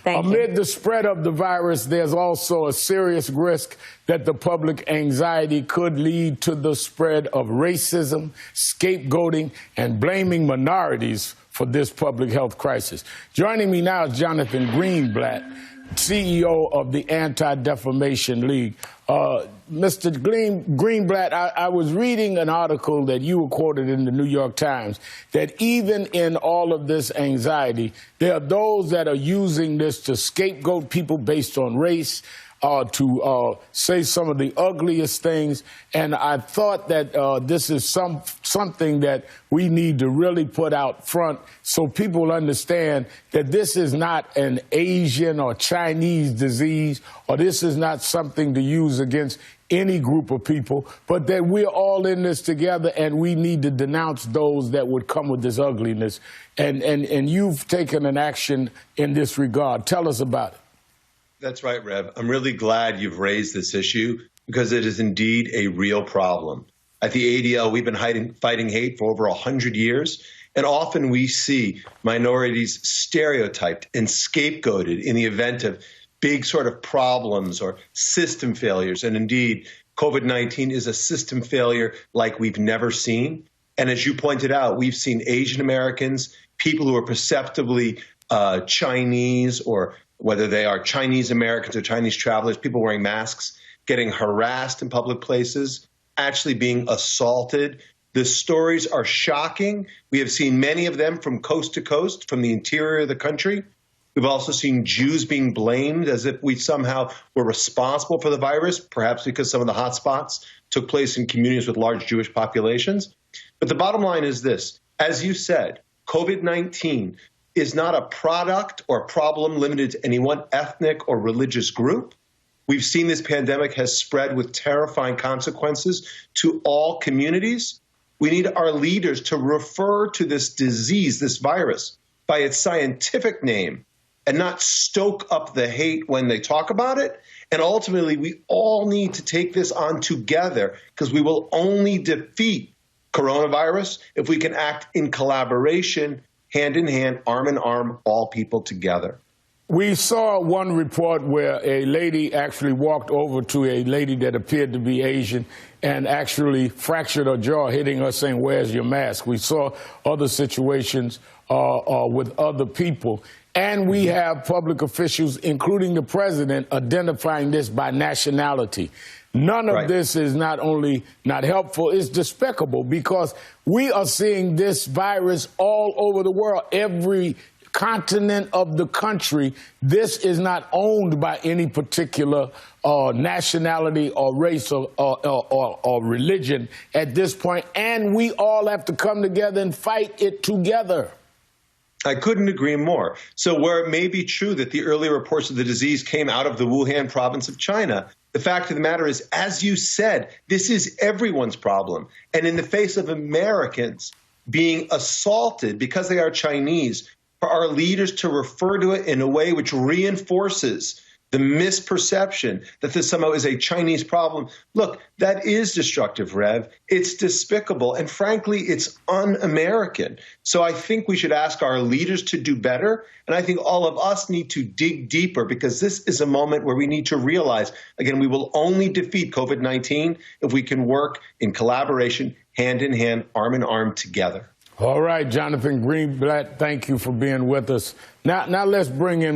Thank you. Amid the spread of the virus, there's also a serious risk that the public anxiety could lead to the spread of racism, scapegoating, and blaming minorities for this public health crisis. Joining me now is Jonathan Greenblatt, CEO of the Anti-Defamation League. Mr. Greenblatt, I was reading an article that you were quoted in the New York Times that even in all of this anxiety, there are those that are using this to scapegoat people based on race, to say some of the ugliest things. And I thought that this is something that we need to really put out front so people understand that this is not an Asian or Chinese disease, or this is not something to use against any group of people, but that we're all in this together and we need to denounce those that would come with this ugliness. And you've taken an action in this regard. Tell us about it. That's right, Rev. I'm really glad you've raised this issue because it is indeed a real problem. At the ADL, we've been fighting hate for over 100 years, and often we see minorities stereotyped and scapegoated in the event of big sort of problems or system failures. And indeed, COVID-19 is a system failure like we've never seen. And as you pointed out, we've seen Asian Americans, people who are perceptibly Chinese, or whether they are Chinese Americans or Chinese travelers, people wearing masks, getting harassed in public places, actually being assaulted. The stories are shocking. We have seen many of them from coast to coast, from the interior of the country. We've also seen Jews being blamed as if we somehow were responsible for the virus, perhaps because some of the hotspots took place in communities with large Jewish populations. But the bottom line is this. As you said, COVID-19 is not a product or problem limited to any one ethnic or religious group. We've seen this pandemic has spread with terrifying consequences to all communities. We need our leaders to refer to this disease, this virus, by its scientific name and not stoke up the hate when they talk about it. And ultimately, we all need to take this on together because we will only defeat coronavirus if we can act in collaboration, hand in hand, arm in arm, all people together. We saw one report where a lady actually walked over to a lady that appeared to be Asian and actually fractured her jaw, hitting her saying, "Where's your mask?" We saw other situations with other people. And we have public officials, including the president, identifying this by nationality. None of this is not only not helpful, it's despicable, because we are seeing this virus all over the world. Every continent of the country, this is not owned by any particular nationality or race or religion at this point. And we all have to come together and fight it together. I couldn't agree more. So where it may be true that the early reports of the disease came out of the Wuhan province of China, the fact of the matter is, as you said, this is everyone's problem. And in the face of Americans being assaulted because they are Chinese, for our leaders to refer to it in a way which reinforces the misperception that this somehow is a Chinese problem. Look, that is destructive, Rev. It's despicable. And frankly, it's un-American. So I think we should ask our leaders to do better. And I think all of us need to dig deeper, because this is a moment where we need to realize, again, we will only defeat COVID-19 if we can work in collaboration, hand in hand, arm in arm together. All right, Jonathan Greenblatt, thank you for being with us. Now let's bring in